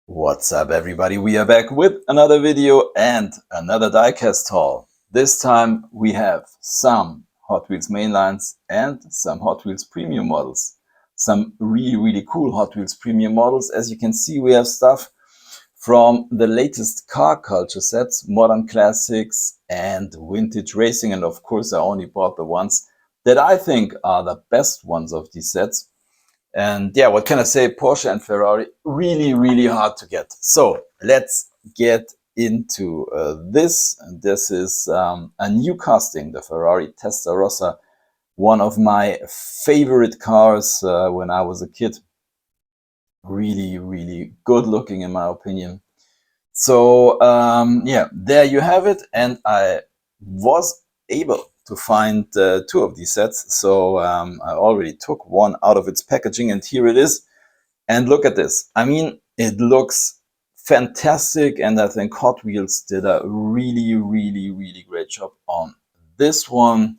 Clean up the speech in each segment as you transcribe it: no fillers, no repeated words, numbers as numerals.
What's up, everybody? We are back with another video and another diecast haul. This time we have some Hot Wheels mainlines and some Hot Wheels premium models. Some really cool Hot Wheels premium models. As you can see, we have stuff from the latest car culture sets, modern classics and vintage racing. And of course, I only bought the ones that I think are the best ones of these sets. And yeah, what can I say? Porsche and Ferrari, really hard to get. So let's get into this. And this is a new casting, the Ferrari Testarossa, one of my favorite cars when I was a kid. Really good looking in my opinion. So yeah, there you have it. And I was able to find two of these sets. So I already took one out of its packaging and here it is. And look at this. I mean, it looks fantastic. And I think Hot Wheels did a really great job on this one.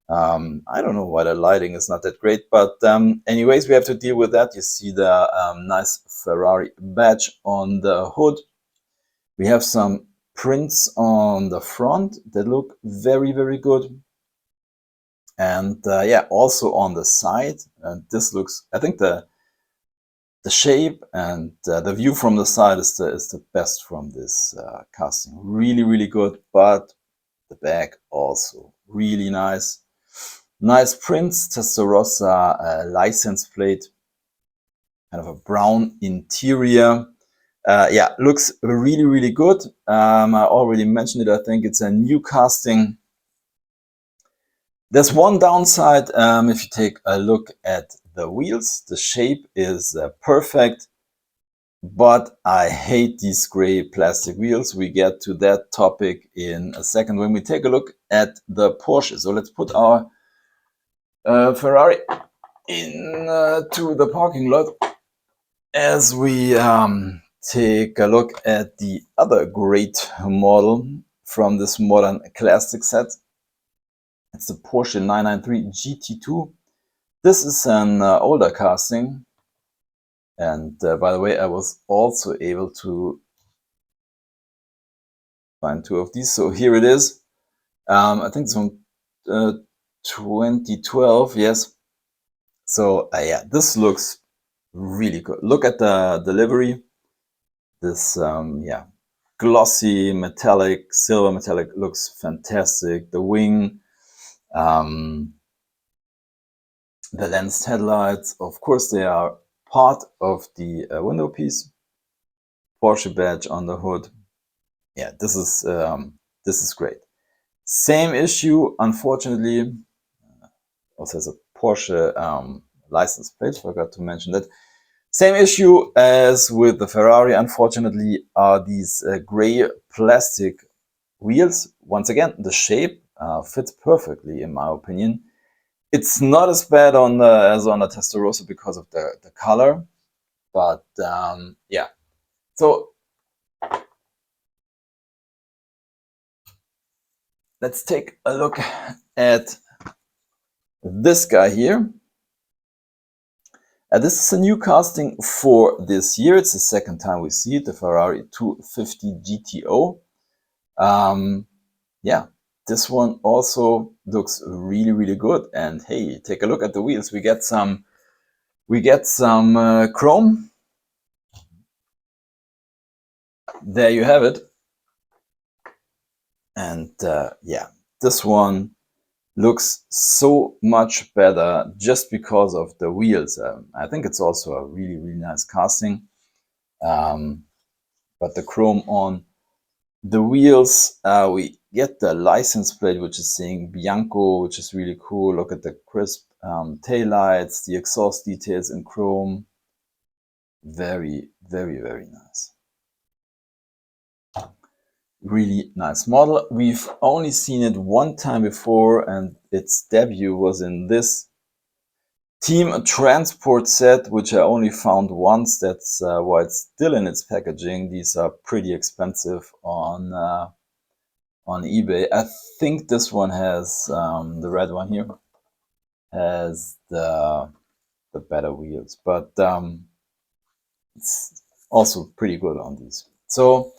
I don't know why the lighting is not that great, but anyways, we have to deal with that. You see the nice Ferrari badge on the hood. We have some prints on the front that look very good. And yeah, also on the side. And this looks, I think the shape and the view from the side is the best from this casting. Really good, but the back also really nice. Nice prints, Testarossa license plate, kind of a brown interior. Yeah, looks really good. I already mentioned it. I think it's a new casting. There's one downside. If you take a look at the wheels, the shape is perfect, but I hate these gray plastic wheels. We get to that topic in a second when we take a look at the Porsche. So let's put our Ferrari into the parking lot as we take a look at the other great model from this modern classic set. It's the Porsche 993 GT2. This is an older casting. And by the way, I was also able to find two of these. So here it is. I think it's from 2012, yes. So yeah, this looks really good. Look at the livery. This yeah, glossy metallic, silver metallic looks fantastic. The wing, the lensed headlights, of course they are part of the window piece. Porsche badge on the hood. Yeah, this is great. Same issue, unfortunately. Also has a Porsche license plate. Forgot to mention that. Same issue as with the Ferrari, unfortunately, are these gray plastic wheels. Once again, the shape fits perfectly, in my opinion. It's not as bad on as on the Testarossa because of the color, but yeah. So let's take a look at this guy here. This is a new casting for this year. It's the second time we see it, the Ferrari 250 GTO. Yeah, this one also looks really good. And hey, take a look at the wheels. We get some chrome. There you have it. And yeah, this one looks so much better just because of the wheels. I think it's also a really nice casting. But the chrome on the wheels, we get the license plate, which is saying Bianco, which is really cool. Look at the crisp taillights, the exhaust details in chrome. Very nice. Really nice model. We've only seen it one time before, and its debut was in this Team Transport set, which I only found once. That's why it's still in its packaging. These are pretty expensive on eBay. I think this one has the red one here has the better wheels, but Also pretty good on these. So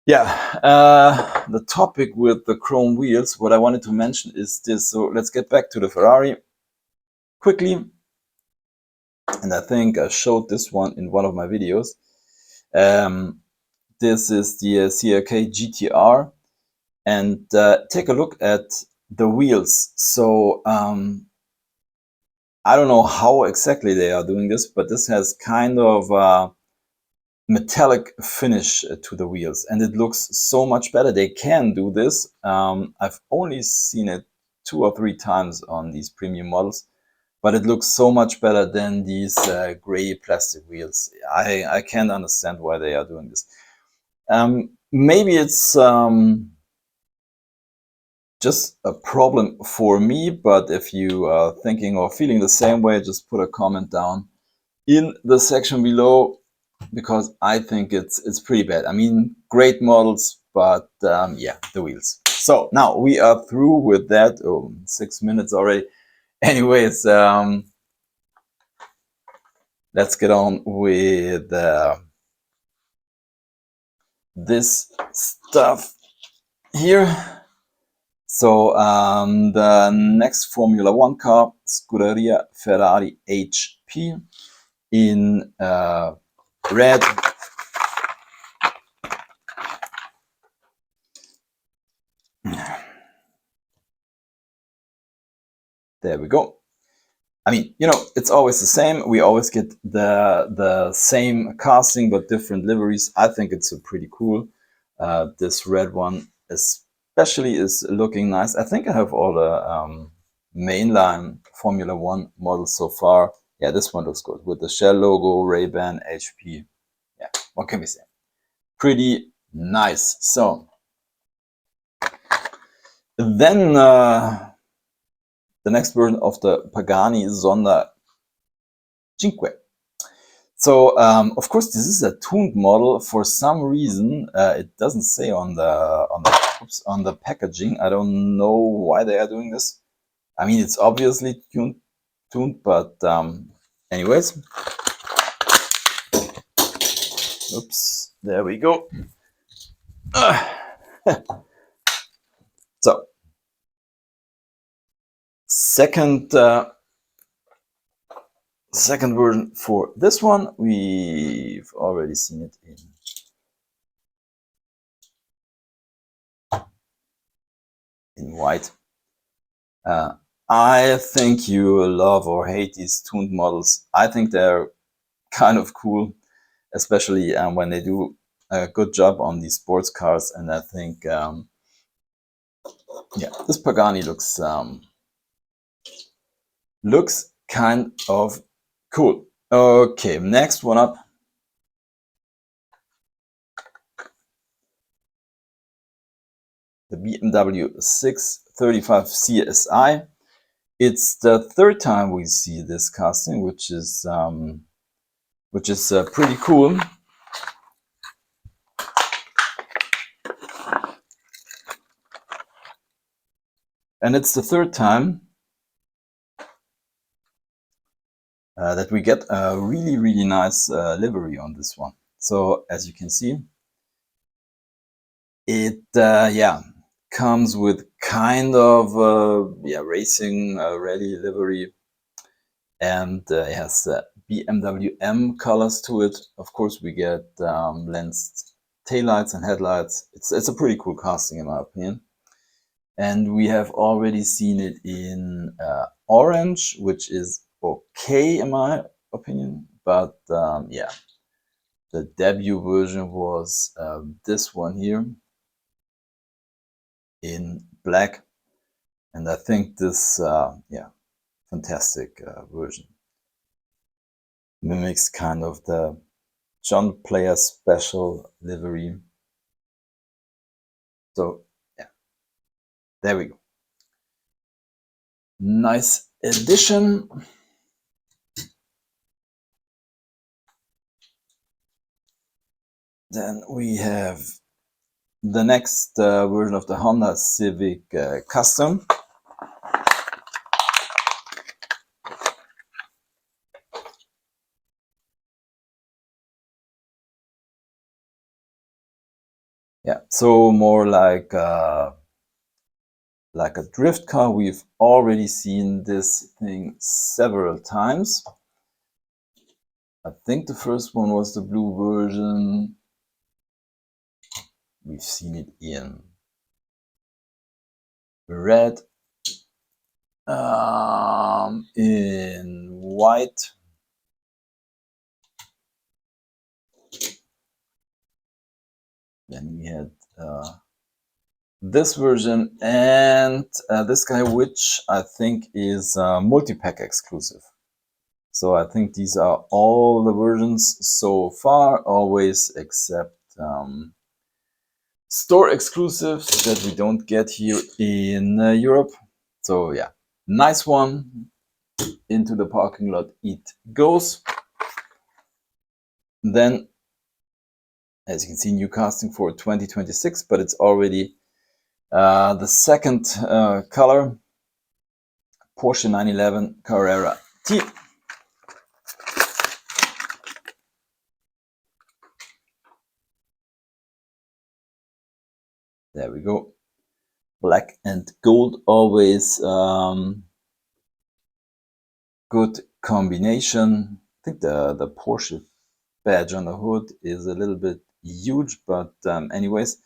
yeah, the topic with the chrome wheels, what I wanted to mention is this. So let's get back to the Ferrari quickly. And I think I showed this one in one of my videos. This is the CLK GTR, and take a look at the wheels. So I don't know how exactly they are doing this, but this has kind of a metallic finish to the wheels, and it looks so much better. They can do this. I've only seen it 2 or 3 times on these premium models, but it looks so much better than these gray plastic wheels. I can't understand why they are doing this. Maybe it's just a problem for me, but if you are thinking or feeling the same way, just put a comment down in the section below, because I think it's pretty bad. I mean, great models, but yeah, the wheels. So now we are through with that. Oh, 6 minutes already. Anyways, let's get on with this stuff here. So the next Formula One car, Scuderia Ferrari HP in red. There we go. I mean, you know, it's always the same. We always get the same casting but different liveries. I think it's pretty cool. This red one especially is looking nice. I think I have all the mainline Formula One models so far. Yeah, this one looks good with the Shell logo, Ray-Ban, HP. Yeah, what can we say? Pretty nice. So then the next version of the Pagani Zonda Cinque. So of course this is a tuned model. For some reason it doesn't say on the packaging. I don't know why they are doing this. I mean, it's obviously tuned, but anyways. Oops, there we go. So second version for this one, we've already seen it in white. I think you love or hate these tuned models. I think they're kind of cool, especially when they do a good job on these sports cars. And I think, yeah, this Pagani looks kind of cool. Okay, next one up. The BMW 635 CSI. It's the third time we see this casting, which is pretty cool. And it's the third time that we get a really nice livery on this one. So as you can see, it yeah, comes with kind of yeah, racing rally livery, and it has BMW M colors to it. Of course, we get lensed taillights and headlights. It's a pretty cool casting in my opinion. And we have already seen it in orange, which is okay in my opinion. But yeah, the debut version was this one here in black. And I think this, yeah, fantastic version mimics kind of the John Player Special livery. So yeah, there we go. Nice addition. Then we have the next version of the Honda Civic Custom. Yeah, so more like a drift car. We've already seen this thing several times. I think the first one was the blue version. We've seen it in red, in white, then we had this version, and this guy, which I think is multi-pack exclusive. So I think these are all the versions so far, always except store exclusives that we don't get here in Europe. So yeah, nice one. Into the parking lot it goes. Then, as you can see, new casting for 2026, but it's already the second color, Porsche 911 Carrera T. There we go. Black and gold, always good combination. I think the Porsche badge on the hood is a little bit huge, but anyways,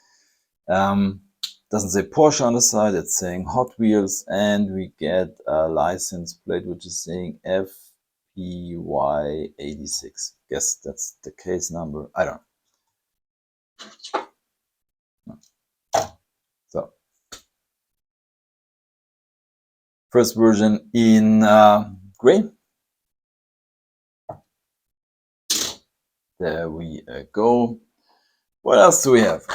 doesn't say Porsche on the side, it's saying Hot Wheels, and we get a license plate which is saying FPY86. Guess that's the case number. I don't know. So, first version in gray. There we go. What else do we have?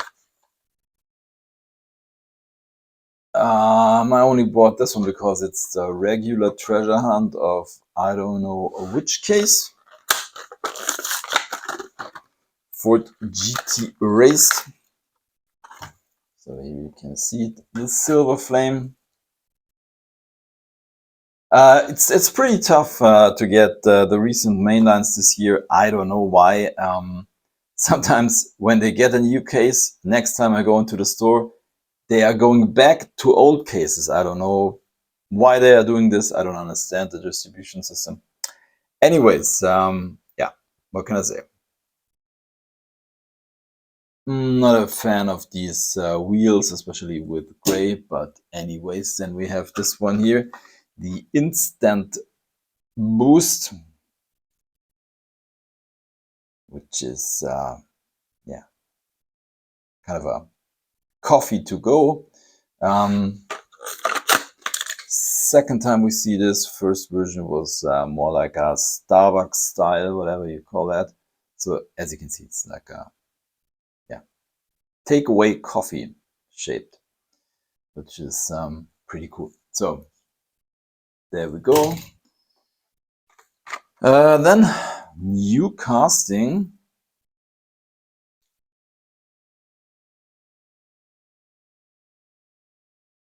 I only bought this one because it's the regular treasure hunt of I don't know which case. Ford GT Race. So here you can see it, the silver flame. It's pretty tough to get the recent mainlines this year. I don't know why. Sometimes when they get a new case, next time I go into the store, they are going back to old cases. I don't know why they are doing this. I don't understand the distribution system. Anyways, yeah, what can I say? Not a fan of these wheels, especially with gray, but anyways, then we have this one here, the Instant Boost, which is, yeah, kind of a coffee to go. Second time we see this. First version was more like a Starbucks style, whatever you call that. So as you can see, it's like a, yeah, takeaway coffee shaped, which is pretty cool. So there we go. Then new casting.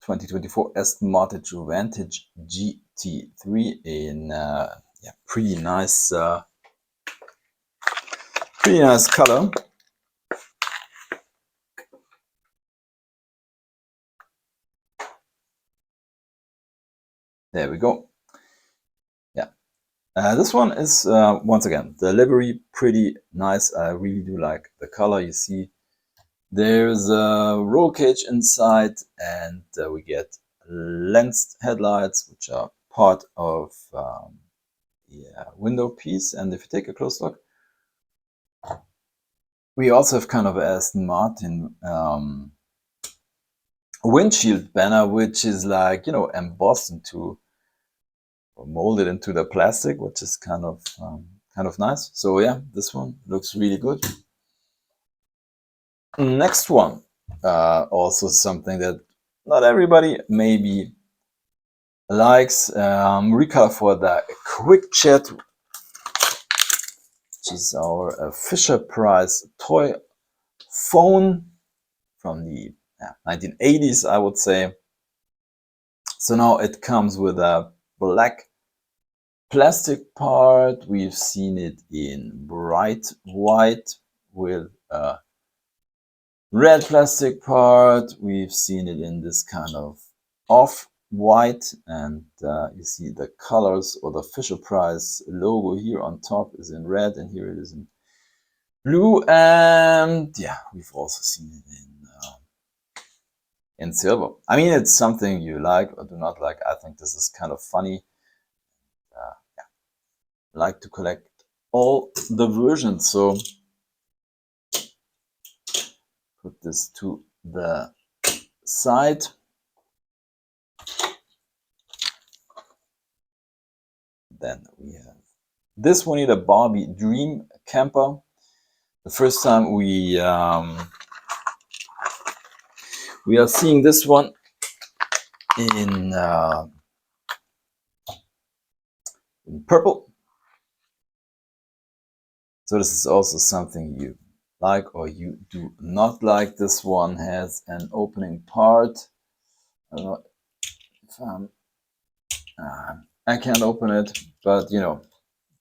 (2024) Aston Martin Vantage GT3 in yeah, pretty nice color. There we go. Yeah, this one is once again the livery pretty nice. I really do like the color. You see, there's a roll cage inside, and we get lensed headlights, which are part of the window piece. And if you take a close look, we also have kind of Aston Martin windshield banner, which is like, you know, embossed into or molded into the plastic, which is kind of nice. So yeah, this one looks really good. Next one, also something that not everybody maybe likes, recolor for the Quick Chat, which is our Fisher Price toy phone from the 1980s, I would say. So now it comes with a black plastic part. We've seen it in bright white with red plastic part. We've seen it in this kind of off-white, and you see the colors or the Fisher Price logo here on top is in red, and here it is in blue. And yeah, we've also seen it in silver. I mean, it's something you like or do not like. I think this is kind of funny. Yeah, like to collect all the versions. So put this to the side. Then we have this one here, the Barbie Dream Camper. The first time we are seeing this one in purple. So this is also something you like or you do not like. This one has an opening part. I don't know if I can't open it, but you know,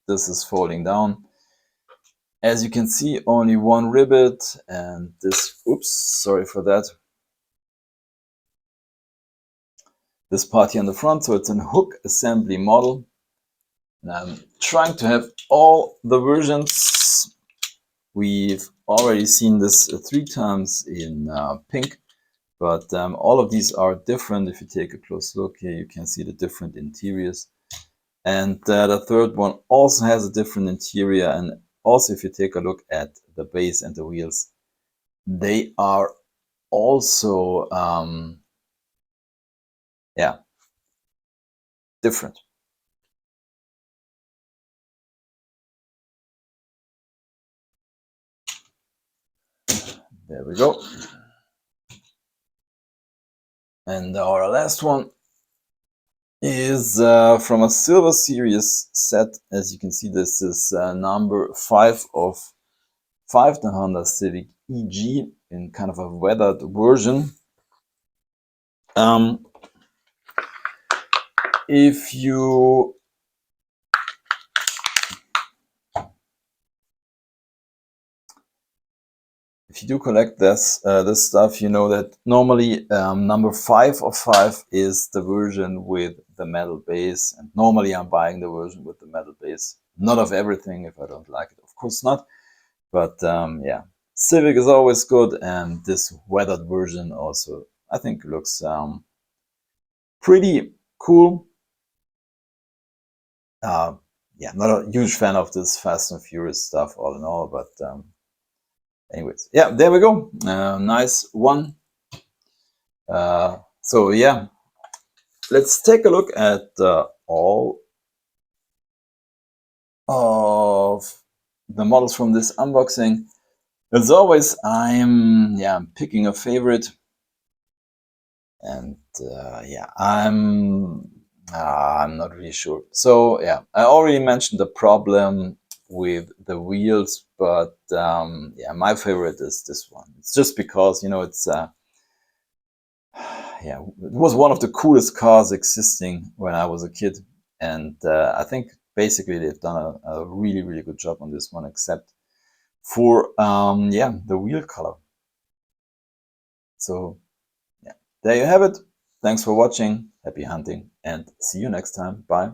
this is folding down. As you can see, only one rivet, and this, oops, sorry for that. This part here on the front, so it's a hook assembly model. And I'm trying to have all the versions. We've already seen this 3 times in pink, but all of these are different. If you take a close look here, you can see the different interiors. And the third one also has a different interior. And also, if you take a look at the base and the wheels, they are also, yeah, different. There we go. And our last one is from a Silver Series set. As you can see, this is number 5 of 5, the Honda Civic EG in kind of a weathered version. If you do collect this stuff, you know that normally number 5 of 5 is the version with the metal base, and normally I'm buying the version with the metal base. Not of everything if I don't like it, of course not. But yeah, Civic is always good, and this weathered version also I think looks pretty cool. Yeah, not a huge fan of this Fast and Furious stuff all in all, but anyways, yeah, there we go. Nice one. So yeah, let's take a look at all of the models from this unboxing. As always, I'm picking a favorite, and yeah, I'm not really sure. So yeah, I already mentioned the problem with the wheels, but yeah, my favorite is this one. It's just because, you know, it's yeah, it was one of the coolest cars existing when I was a kid, and I think basically they've done a really, really good job on this one, except for yeah, the wheel color. So yeah, there you have it. Thanks for watching. Happy hunting, and see you next time. Bye.